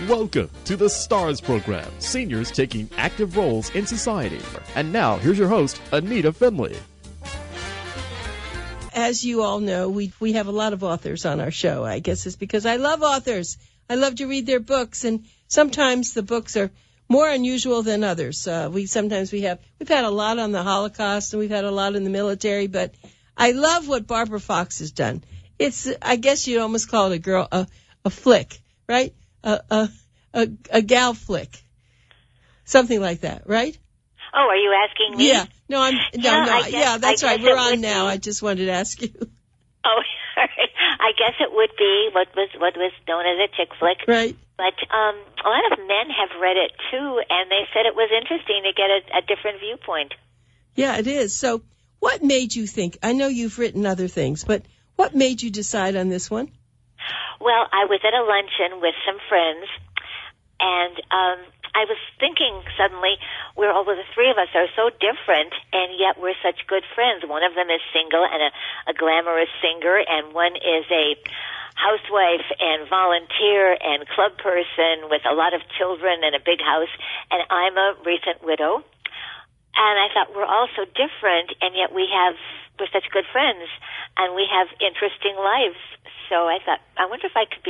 Welcome to the STARS program, seniors taking active roles in society. And now, here's your host, ANITA FINLEY. As you all know, we have a lot of authors on our show. I guess it's because I love authors. I love to read their books, and sometimes the books are more unusual than others. We've had a lot on the Holocaust, and we've had a lot in the military, but I love what Barbara Fox has done. It's, I guess you'd almost call it a flick, right? A gal flick, something like that, right? Oh, are you asking me? Yeah. No, that's right. We're on now. I just wanted to ask you. Oh, I guess it would be what was known as a chick flick. Right. But a lot of men have read it too, and they said it was interesting to get a different viewpoint. Yeah, it is. So, what made you think? I know you've written other things, but what made you decide on this one? Well, I was at a luncheon with some friends, and I was thinking suddenly, all the three of us are so different, and yet we're such good friends. One of them is single and a glamorous singer, and one is a housewife and volunteer and club person with a lot of children and a big house, and I'm a recent widow. And I thought, we're all so different, and yet we're such good friends, and we have interesting lives. So I thought, I wonder if I could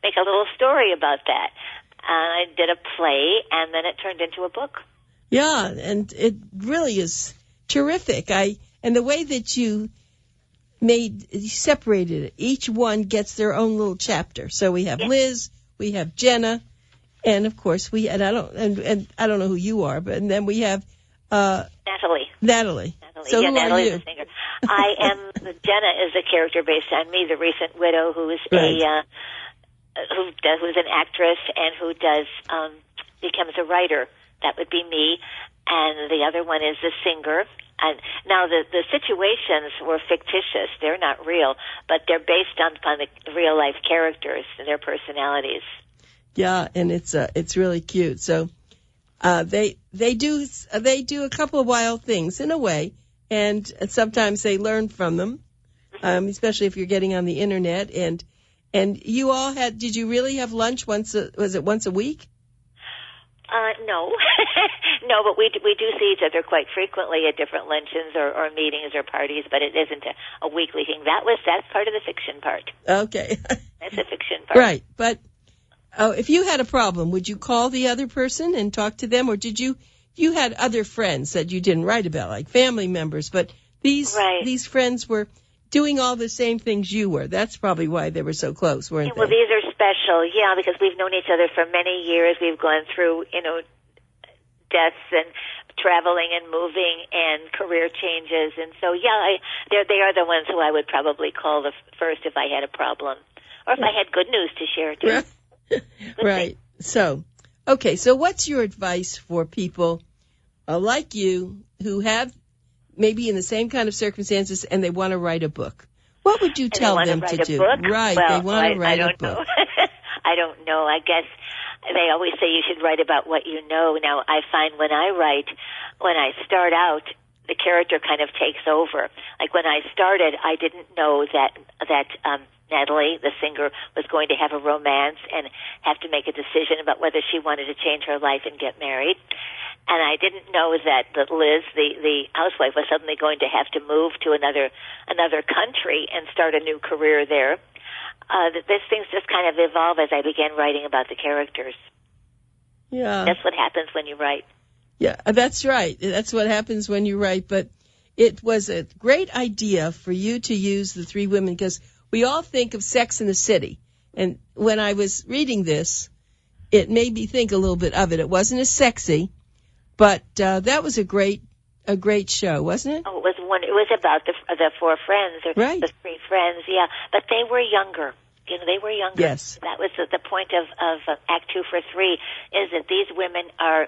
make a little story about that. I did a play, and then it turned into a book. Yeah, and it really is terrific. And the way that you separated it, each one gets their own little chapter. So we have Liz, we have Jenna, and of course I don't know who you are, but and then we have Natalie. So who Natalie are you? Is the singer. I am Jenna is a character based on me, the recent widow who is right. who's an actress and who becomes a writer. That would be me, and the other one is the singer. And now the situations were fictitious; they're not real, but they're based upon the real life characters and their personalities. Yeah, and it's really cute. So they do a couple of wild things in a way, and sometimes they learn from them, especially if you're getting on the internet. And you all did you really have lunch was it once a week? No. No, but we do see each other quite frequently at different luncheons or meetings or parties, but it isn't a weekly thing. That's part of the fiction part. Okay. That's the fiction part. Right. But if you had a problem, would you call the other person and talk to them, or you had other friends that you didn't write about, like family members, but these friends were doing all the same things you were. That's probably why they were so close, weren't they? Well, these are special, because we've known each other for many years. We've gone through, deaths and traveling and moving and career changes. And so, they are the ones who I would probably call first if I had a problem. Or if I had good news to share, too. Right. So, okay, so what's your advice for people like you who have maybe in the same kind of circumstances and they want to write a book? What would you tell them to do? Book? Right, well, they want to write a book. I don't know. I guess they always say you should write about what you know. Now, I find when I start out, the character kind of takes over. Like when I started, I didn't know that Natalie, the singer, was going to have a romance and have to make a decision about whether she wanted to change her life and get married. And I didn't know that Liz, the housewife, was suddenly going to have to move to another country and start a new career there. These things just kind of evolve as I began writing about the characters. Yeah. That's what happens when you write. Yeah, that's right. That's what happens when you write. But it was a great idea for you to use the three women because we all think of Sex in the City. And when I was reading this, it made me think a little bit of it. It wasn't as sexy, but that was a great show, wasn't it? Oh, it was one. It was about the four friends, or right. The three friends, yeah. But they were younger. They were younger. Yes. That was the point of Act 2 for 3, is that these women are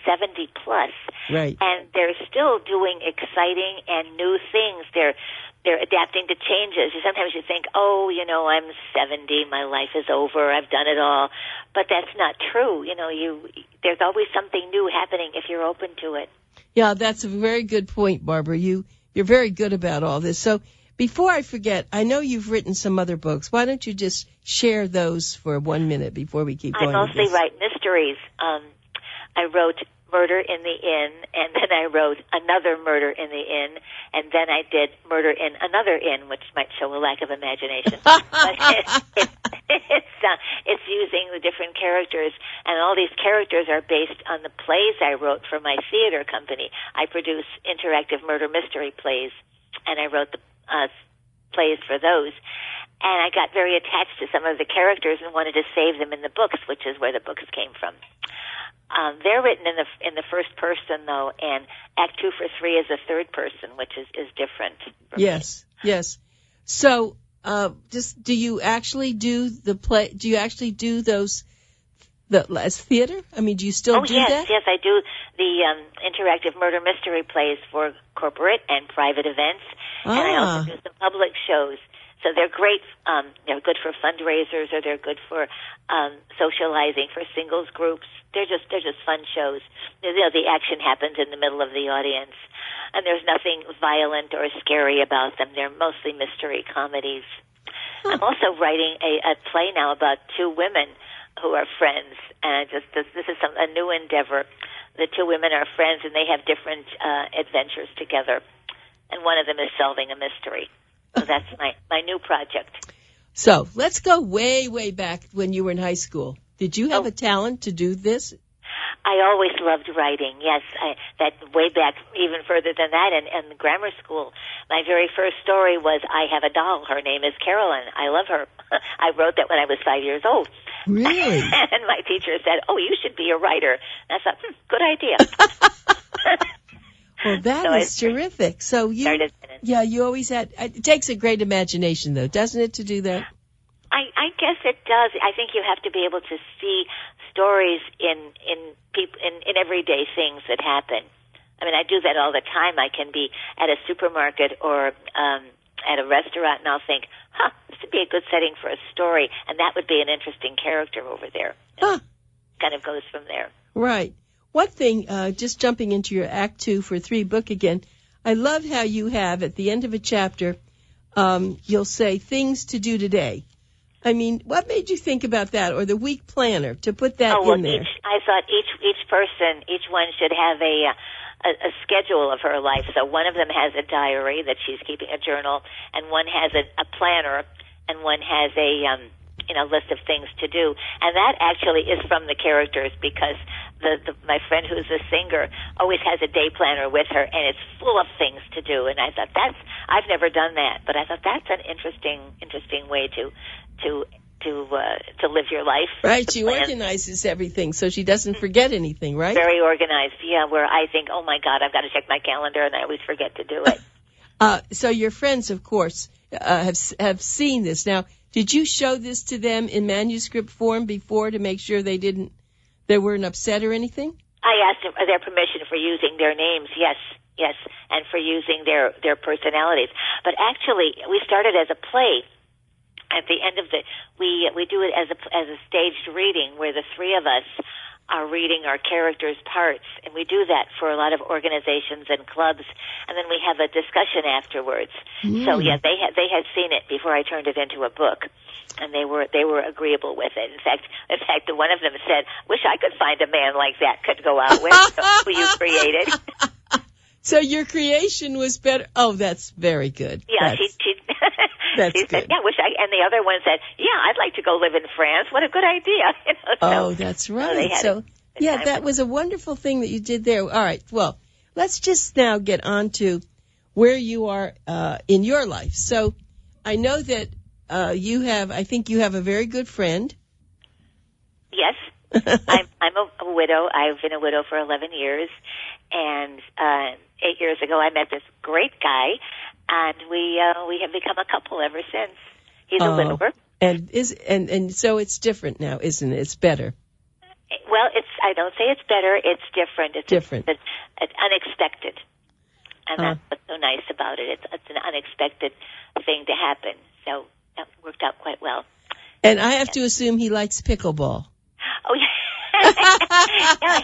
70 plus, right? And they're still doing exciting and new things. They're adapting to changes. Sometimes you think, I'm 70, my life is over, I've done it all. But that's not true. There's always something new happening if you're open to it. Yeah, that's a very good point, Barbara. You're very good about all this. So before I forget, I know you've written some other books. Why don't you just share those for 1 minute before we keep going? I mostly write mysteries. I wrote Murder in the Inn, and then I wrote Another Murder in the Inn, and then I did Murder in Another Inn, which might show a lack of imagination. But it's using the different characters, and all these characters are based on the plays I wrote for my theater company. I produce interactive murder mystery plays, and I wrote the plays for those. And I got very attached to some of the characters and wanted to save them in the books, which is where the books came from. They're written in the first person, though, and Act 2 for 3 is the third person, which is different. Yes, yes. So, do you actually do the play? Do you actually do those as theater? I mean, do you still do that? Yes, I do the interactive murder mystery plays for corporate and private events, and I also do some public shows. So they're great. They're good for fundraisers, or they're good for socializing for singles groups. They're just fun shows. The action happens in the middle of the audience, and there's nothing violent or scary about them. They're mostly mystery comedies. I'm also writing a play now about two women who are friends, and this is a new endeavor. The two women are friends, and they have different adventures together, and one of them is solving a mystery. So that's my new project. So let's go way, way back when you were in high school. Did you have a talent to do this? I always loved writing, yes. That way back, even further than that, in grammar school. My very first story was I Have a Doll. Her name is Carolyn. I love her. I wrote that when I was 5 years old. Really? And my teacher said, "Oh, you should be a writer." And I thought, good idea. Well, that is terrific. So you always had, it takes a great imagination, though, doesn't it, to do that? I guess it does. I think you have to be able to see stories in everyday things that happen. I mean, I do that all the time. I can be at a supermarket or at a restaurant, and I'll think, this would be a good setting for a story, and that would be an interesting character over there. Kind of goes from there. Right. One thing, just jumping into your Act 2 for 3 book again, I love how you have, at the end of a chapter, you'll say, things to do today. I mean, what made you think about that, or the week planner, to put that in there? I thought each person, each one should have a schedule of her life. So one of them has a diary that she's keeping, a journal, and one has a planner, and one has a list of things to do. And that actually is from the characters, because my friend who's a singer always has a day planner with her, and it's full of things to do. And I thought I've never done that, but I thought that's an interesting way to live your life. Right, she organizes everything so she doesn't forget anything, right? Very organized, yeah, where I think, oh my God, I've got to check my calendar, and I always forget to do it. So your friends, of course, have seen this. Now, did you show this to them in manuscript form before to make sure they weren't upset or anything? I asked their permission for using their names, yes, and for using their personalities. But actually, we started as a play. At the end of we do it as a staged reading where the three of us are reading our characters' parts, and we do that for a lot of organizations and clubs, and then we have a discussion afterwards. So yeah, they had seen it before I turned it into a book, and they were agreeable with it. In fact, one of them said, "Wish I could find a man like that could go out with who you created." So your creation was better. Oh, that's very good. Yeah, she that's she good. said, "Yeah, wish I." And the other one said, "Yeah, I'd like to go live in France. What a good idea!" That's right. So that was a wonderful thing that you did there. All right. Well, let's just now get on to where you are in your life. So I know that I think you have a very good friend. Yes, I'm a widow. I've been a widow for 11 years, and 8 years ago I met this great guy, and we have become a couple ever since. He's a widower, and so it's different now, isn't it? It's better. Well, I don't say it's better. It's different. It's different. It's unexpected, and that's what's so nice about it. It's an unexpected thing to happen. So that worked out quite well. And I have to assume he likes pickleball. Oh yeah, yeah.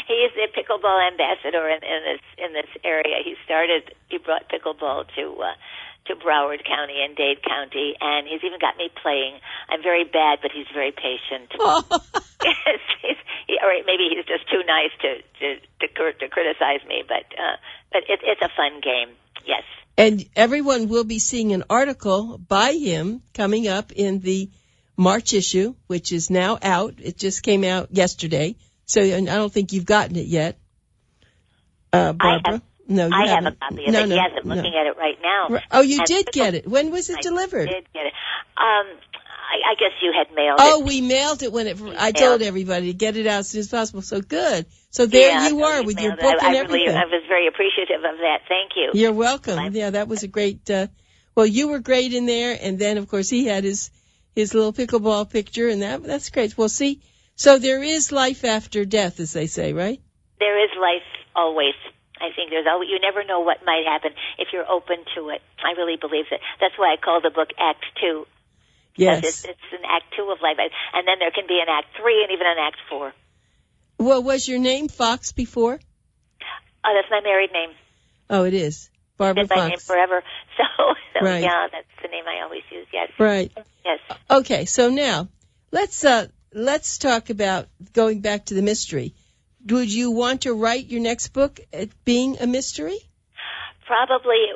He's the pickleball ambassador in this area. He brought pickleball to Broward County and Dade County, and he's even got me playing. I'm very bad, but he's very patient. Oh. Or maybe he's just too nice to criticize me, but it's a fun game. Yes. And everyone will be seeing an article by him coming up in the March issue, which is now out. It just came out yesterday, so I don't think you've gotten it yet, Barbara. No, you I haven't. have a copy of it. Yes, I'm looking at it right now. Oh, you did get it. When was it delivered? I did get it. I guess you had mailed it. Oh, we mailed it when I told everybody to get it out as soon as possible. So good. So there you are with your book and everything. I was very appreciative of that. Thank you. You're welcome. Yeah, that was a great, well, you were great in there. And then, of course, he had his little pickleball picture, and that's great. Well, see, so there is life after death, as they say, right? There is life always. I think there's always, you never know what might happen if you're open to it. I really believe that. That's why I call the book Act 2. Yes. It's an Act 2 of life. And then there can be an Act 3 and even an Act 4. Well, was your name Fox before? Oh, that's my married name. Oh, it is. Barbara Fox. It's my name forever. So right. Yeah, that's the name I always use, yes. Right. Yes. Okay, so now let's talk about going back to the mystery. Would you want to write your next book being a mystery? Probably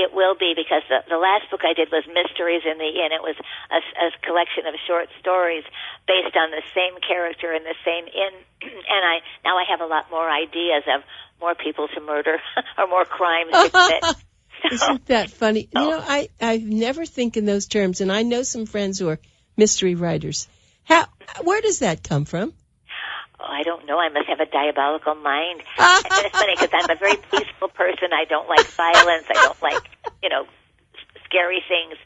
it will be, because the last book I did was Mysteries in the Inn. It was a collection of short stories based on the same character in the same inn, and now I have a lot more ideas of more people to murder or more crimes to commit. Isn't that funny? You know, I never think in those terms, and I know some friends who are mystery writers. Where does that come from? Oh, I don't know. I must have a diabolical mind. And it's funny because I'm a very peaceful person. I don't like violence. I don't like, scary things.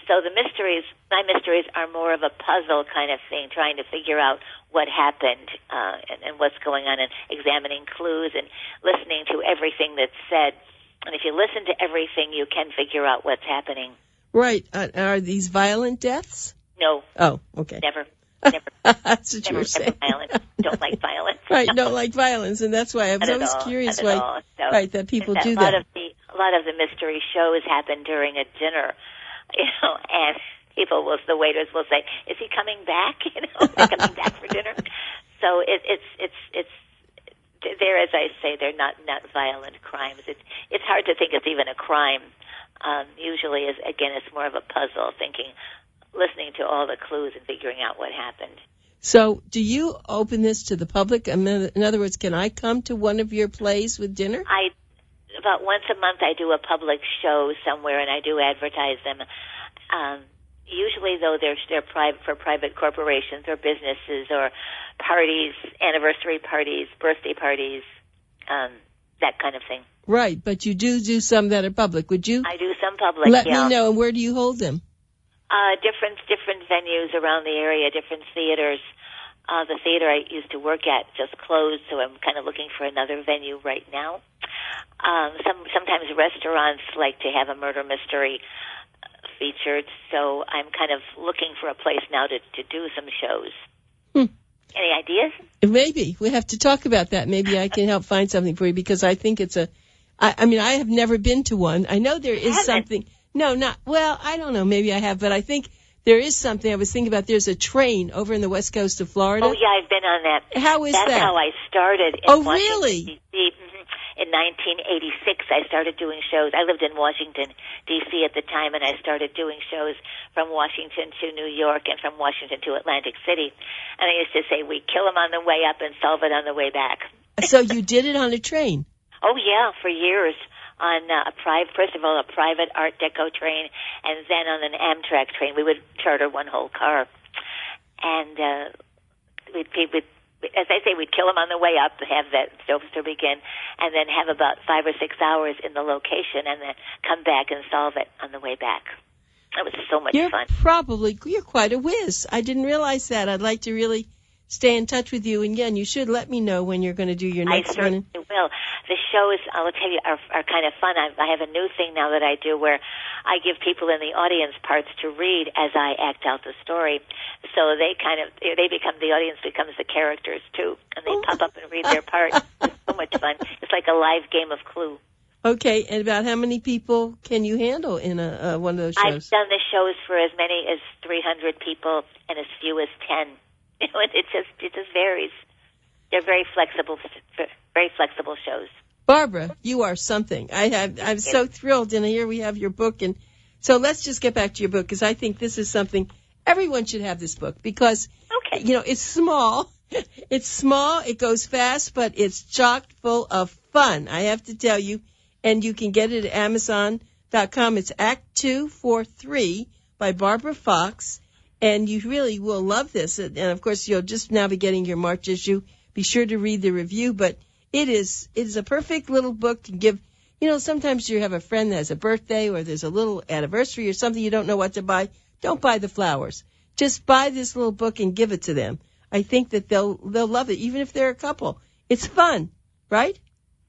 So my mysteries are more of a puzzle kind of thing, trying to figure out what happened and what's going on, and examining clues and listening to everything that's said. And if you listen to everything, you can figure out what's happening. Right. Are these violent deaths? No. Oh, okay. Never. That's what you were saying. Violence. Don't like violence. Right, don't like violence, and that's why I was always curious why. So, right, that people do that. A lot of the mystery shows happen during a dinner, and the waiters will say, "Is he coming back? Is he coming back for dinner?" So it's there, as I say, they're not violent crimes. It's hard to think it's even a crime. Usually, it's more of a puzzle, listening to all the clues and figuring out what happened. So, do you open this to the public? In other words, can I come to one of your plays with dinner? About once a month, I do a public show somewhere, and I do advertise them. Usually, though, they're private for private corporations or businesses or parties, anniversary parties, birthday parties, that kind of thing. Right, but you do some that are public. Would you? I do some public. Let me know. And where do you hold them? Different venues around the area, different theaters. The theater I used to work at just closed, so I'm kind of looking for another venue right now. Sometimes restaurants like to have a murder mystery featured, so I'm kind of looking for a place now to do some shows. Any ideas? Maybe. We have to talk about that. Maybe I can help find something for you, because I think it's I have never been to one. I know there is something. No, I don't know. Maybe I have, but I think there is something. I was thinking about, there's a train over in the west coast of Florida. Oh, yeah, I've been on that. How is that? That's how I started in Washington, really? D.C. In 1986, I started doing shows. I lived in Washington, D.C. at the time, and I started doing shows from Washington to New York and from Washington to Atlantic City. And I used to say, we kill them on the way up and solve it on the way back. So you did it on a train? Oh, yeah, for years. On first of all, a private Art Deco train, and then on an Amtrak train. We would charter one whole car. And as I say, we'd kill them on the way up, have that to begin, and then have about 5 or 6 hours in the location, and then come back and solve it on the way back. It was so much fun. You're quite a whiz. I didn't realize that. I'd like to really stay in touch with you, and again, you should let me know when you're going to do your next one. I certainly will. The shows, I'll tell you, are kind of fun. I have a new thing now that I do where I give people in the audience parts to read as I act out the story. So the audience becomes the characters too, and they pop up and read their part. It's so much fun. It's like a live game of Clue. Okay, and about how many people can you handle in a one of those I've shows? done the shows for as many as 300 people and as few as 10. It just varies. They're very flexible shows. Barbara, you are something. I'm so thrilled, and here we have your book. And so let's just get back to your book, because I think this is something everyone should have this book, because it's small. It's small, it goes fast, but it's chock full of fun, I have to tell you. And you can get it at Amazon.com. It's Act 2 for 3 by Barbara Fox. And you really will love this. And, of course, you'll just now be getting your March issue. Be sure to read the review. But it is a perfect little book to give. Sometimes you have a friend that has a birthday or there's a little anniversary or something you don't know what to buy. Don't buy the flowers. Just buy this little book and give it to them. I think that they'll love it, even if they're a couple. It's fun, right?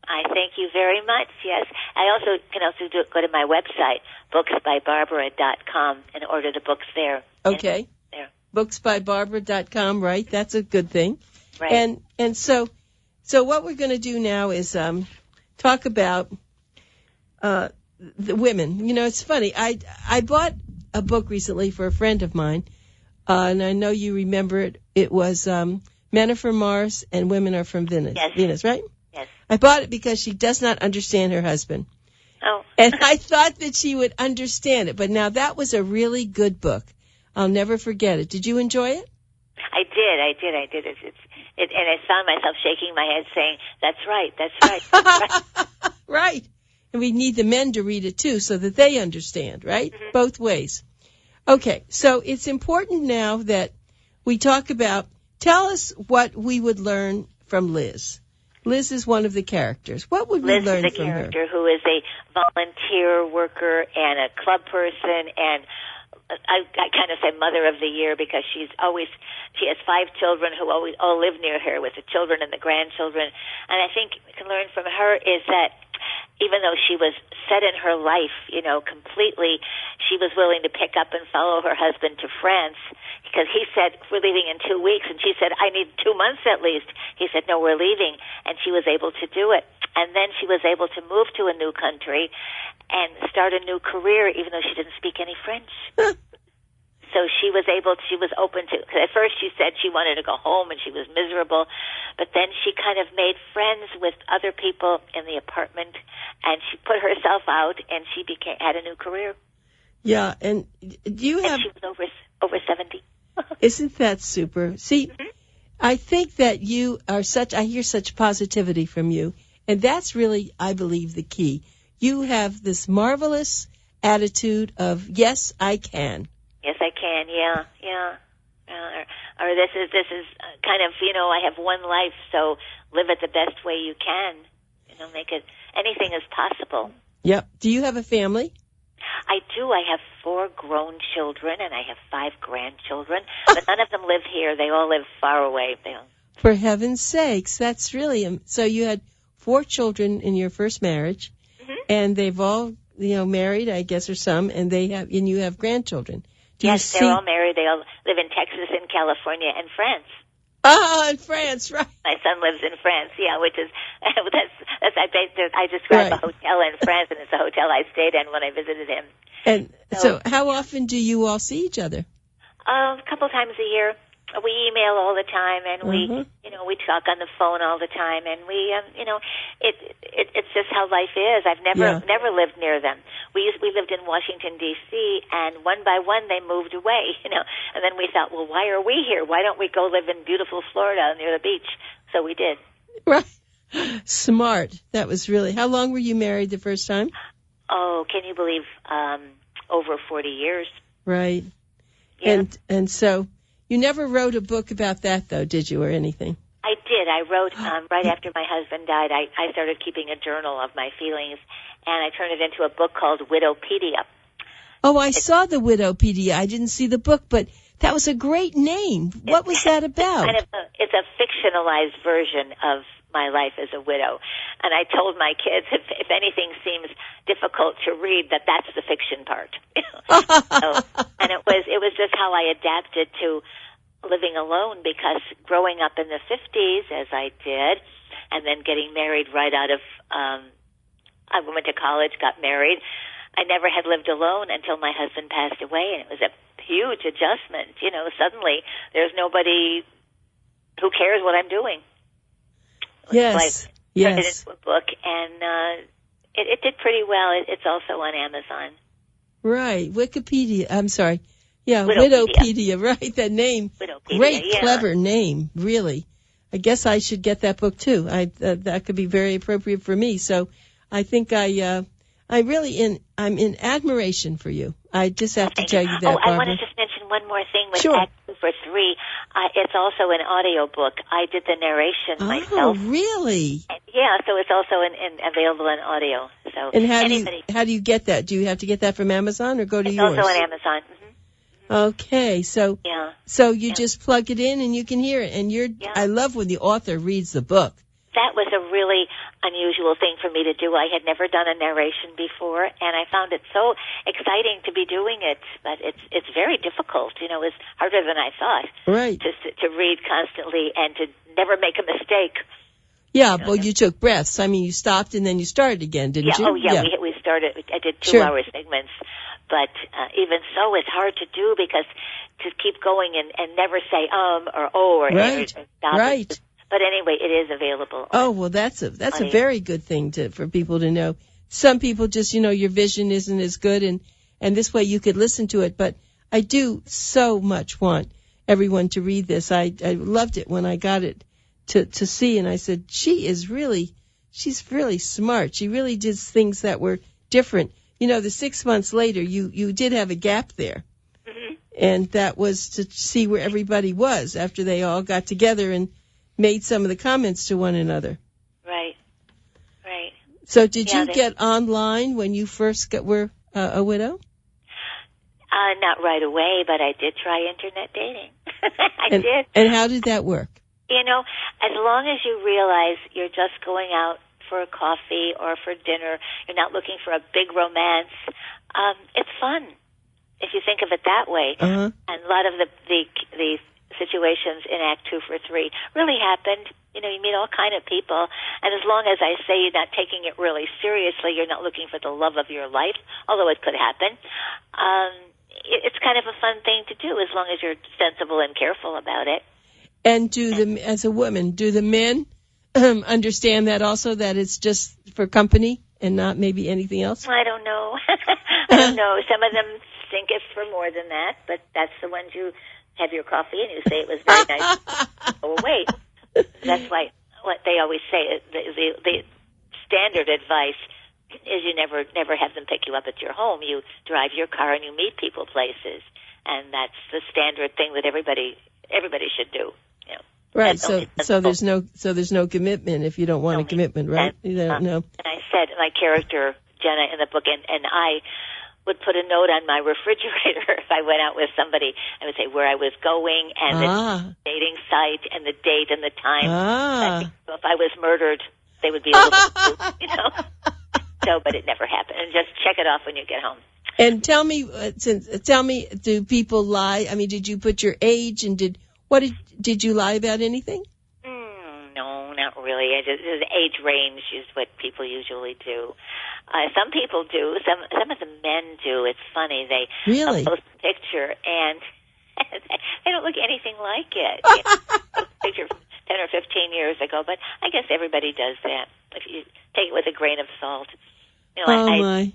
I thank you very much, yes. I can also go to my website, booksbybarbara.com, and order the books there. Okay. There. Booksbybarbara.com, right? That's a good thing. Right. And so what we're going to do now is talk about the women. It's funny. I bought a book recently for a friend of mine, and I know you remember it. It was Men Are From Mars and Women Are From Venus. Yes. Venus, right? Yes. I bought it because she does not understand her husband. Oh. And I thought that she would understand it. But now that was a really good book. I'll never forget it. Did you enjoy it? I did. And I found myself shaking my head saying, that's right. Right. And we need the men to read it too so that they understand, right? Mm-hmm. Both ways. Okay. So it's important now that we talk about, tell us what we would learn from Liz. Liz is one of the characters. What would we learn from her? Liz is a character who is a volunteer worker and a club person, and I kind of say mother of the year because she has 5 children who all live near her with the children and the grandchildren. And I think we can learn from her is that even though she was set in her life, completely, she was willing to pick up and follow her husband to France because he said, we're leaving in 2 weeks. And she said, I need 2 months at least. He said, no, we're leaving. And she was able to do it. And then she was able to move to a new country and start a new career, even though she didn't speak any French. So she was open to, because at first she said she wanted to go home and she was miserable, but then she kind of made friends with other people in the apartment and she put herself out and she had a new career. Yeah, and she was over 70. Isn't that super? See, mm-hmm. I think that you are I hear such positivity from you, and that's really, I believe, the key. You have this marvelous attitude of, yes, I can. Yes, I can. Yeah. Or this is kind of, I have one life, so live it the best way you can. Make it, anything is possible. Yep. Do you have a family? I do. I have 4 grown children, and I have 5 grandchildren, but none of them live here. They all live far away. For heaven's sakes, that's really, so you had 4 children in your first marriage, mm-hmm. and they've all, married, I guess, or some, and you have grandchildren. Yes, they're all married. They all live in Texas and California and France. Oh, in France, right. My son lives in France, which is, I describe a hotel in France, and it's a hotel I stayed in when I visited him. And so how often do you all see each other? A couple times a year. We email all the time, and mm-hmm. we talk on the phone all the time, and it's just how life is. I've never lived near them. We lived in Washington D.C., and one by one they moved away, and then we thought, well, why are we here? Why don't we go live in beautiful Florida near the beach? So we did. Right. Smart. That was really. How long were you married the first time? Oh, can you believe? Over 40 years. Right. Yeah. And so. You never wrote a book about that, though, did you, or anything? I did. I wrote, right after my husband died, I started keeping a journal of my feelings, and I turned it into a book called Widowpedia. Oh, I saw the Widowpedia. I didn't see the book, but that was a great name. What was that about? It's a fictionalized version of my life as a widow. And I told my kids, if anything seems difficult to read, that's the fiction part. And it was just how I adapted to living alone, because growing up in the 50s, as I did, and then getting married right out of I went to college, got married. I never had lived alone until my husband passed away, and it was a huge adjustment. Suddenly there's nobody who cares what I'm doing. Yes. So I turned it into a book, and it did pretty well. It's also on Amazon. Right. Wikipedia. I'm sorry. Yeah, Widowpedia. Widowpedia. Right, that name. Widowpedia, Great, yeah. clever name, really. I guess I should get that book, too. That could be very appropriate for me. So I think I'm in admiration for you. I just have to tell you that, Barbara. I want to just mention one more thing with Sure. Act 2 for 3. It's also an audio book. I did the narration myself. Oh, really? Yeah, so it's also available in audio. So And how do you get that? Do you have to get that from Amazon or go to yours? It's also on Amazon. Mm-hmm. Okay, so you just plug it in and you can hear it. And I love when the author reads the book. That was a really unusual thing for me to do. I had never done a narration before, and I found it so exciting to be doing it. But it's very difficult. It's harder than I thought. Right. To read constantly and to never make a mistake. Yeah, but you took breaths. I mean, you stopped and then you started again, didn't you? Oh, yeah. We started. I did 2-hour segments. But even so, it's hard to do because to keep going and never say or oh or right. Or stop. Right. But anyway, it is available. Oh, well, that's a very good thing for people to know. Some people just, your vision isn't as good, and this way you could listen to it. But I do so much want everyone to read this. I loved it when I got it to see, and I said, she's really smart. She really did things that were different. The 6 months later, you did have a gap there. Mm-hmm. And that was to see where everybody was after they all got together and made some of the comments to one another. Right. So did you get online when you first were a widow? Not right away, but I did try internet dating. I did. And how did that work? As long as you realize you're just going out for a coffee or for dinner, you're not looking for a big romance, it's fun if you think of it that way. Uh-huh. And a lot of the situations in Act 2 for 3 really happened. You meet all kind of people, and as long as I say you're not taking it really seriously, you're not looking for the love of your life, although it could happen, it's kind of a fun thing to do as long as you're sensible and careful about it. And as a woman, do the men understand that also, that it's just for company and not maybe anything else? I don't know. I don't know. Some of them think it's for more than that, but that's the ones you have your coffee and you say it was very nice. Oh, wait. That's why what they always say, the standard advice is you never have them pick you up at your home. You drive your car and you meet people places, and that's the standard thing that everybody should do. Right. So there's no commitment if you don't want a commitment, right? You don't know. And I said my character Jenna in the book, and I would put a note on my refrigerator if I went out with somebody. I would say where I was going and the dating site and the date and the time. So if I was murdered, they would be a little, So, but it never happened. And just check it off when you get home. And tell me, do people lie? I mean, did you put your age and did you lie about anything? No, not really. The age range is what people usually do. Some people do. Some of the men do. It's funny. They post a picture and they don't look anything like it. Post a picture from 10 or 15 years ago, but I guess everybody does that. If you take it with a grain of salt. My.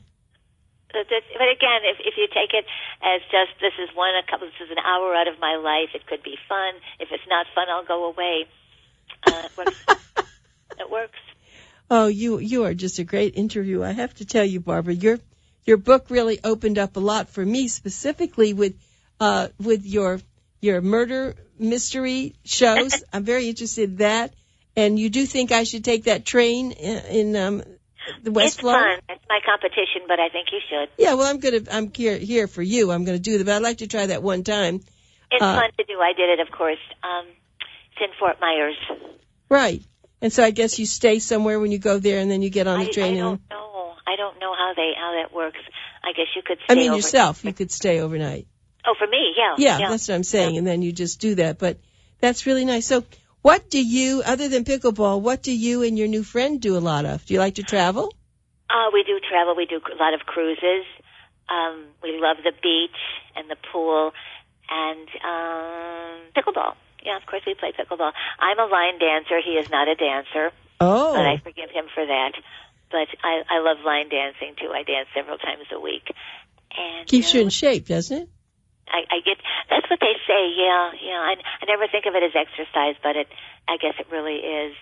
But again, if you take it as just this is an hour out of my life, it could be fun. If it's not fun, I'll go away. It works. It works. Oh, you are just a great interview. I have to tell you, Barbara, your book really opened up a lot for me, specifically with your murder mystery shows. I'm very interested in that. And you do think I should take that train in the West Florida? It's fun. It's my competition, but I think you should. Yeah, well, I'm here for you. I'm going to do that, but I'd like to try that one time. It's fun to do. I did it, of course. It's in Fort Myers. Right. And so I guess you stay somewhere when you go there, and then you get on the train. I don't know how that works. I guess you could stay overnight. Yourself, you could stay overnight. Oh, for me, yeah. Yeah, that's what I'm saying, and then you just do that. But that's really nice. So what do you, other than pickleball, what do you and your new friend do a lot of? Do you like to travel? We do travel. We do a lot of cruises. We love the beach and the pool and pickleball. Yeah, of course we play pickleball. I'm a line dancer. He is not a dancer. Oh. But I forgive him for that. But I love line dancing, too. I dance several times a week. And keeps you in shape, doesn't it? I get, that's what they say, yeah. I never think of it as exercise, but I guess it really is.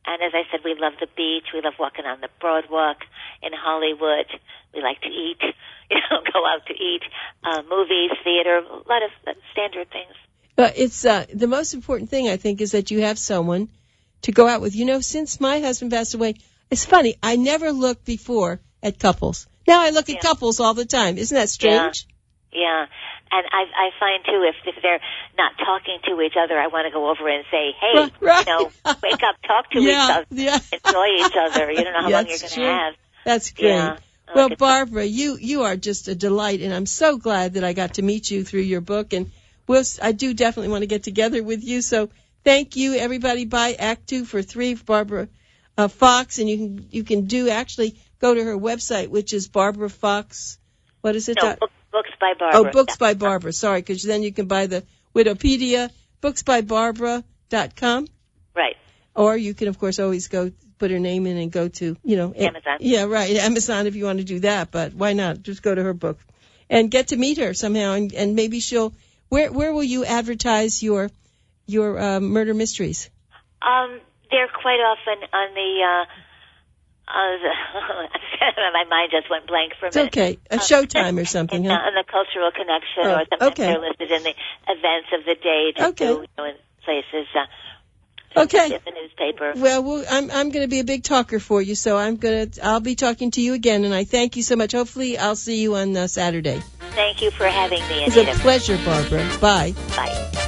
And as I said, we love the beach. We love walking on the boardwalk in Hollywood. We like to eat, go out to eat, movies, theater, a lot of standard things. It's the most important thing, I think, is that you have someone to go out with. Since my husband passed away, it's funny, I never looked before at couples. Now I look at couples all the time. Isn't that strange? Yeah. And I find, too, if they're not talking to each other, I want to go over and say, hey, right. Wake up, talk to each other, enjoy each other. You don't know how long you're going to have. That's great. Yeah. Well, Barbara, you are just a delight, and I'm so glad that I got to meet you through your book, and I do definitely want to get together with you, so thank you, everybody. Buy Act 2 for $3 for Barbara Fox, and you can actually go to her website, which is Barbara Fox. What is it? No, Books by Barbara. Oh, Books by Barbara. Sorry, because then you can buy the Widowpedia, booksbybarbara.com. Right. Or you can, of course, always go put her name in and go to, Amazon. Yeah, right. Amazon if you want to do that, but why not? Just go to her book and get to meet her somehow, and maybe she'll. Where will you advertise your murder mysteries? They're quite often on the. My mind just went blank for a minute. It's okay. A Showtime or something, huh? On the Cultural Connection, or sometimes they're listed in the events of the day in places. Okay. In the newspaper. Well, I'm going to be a big talker for you, so I'll be talking to you again, and I thank you so much. Hopefully, I'll see you on Saturday. Thank you for having me, It's Anita. a pleasure, Barbara. Bye. Bye.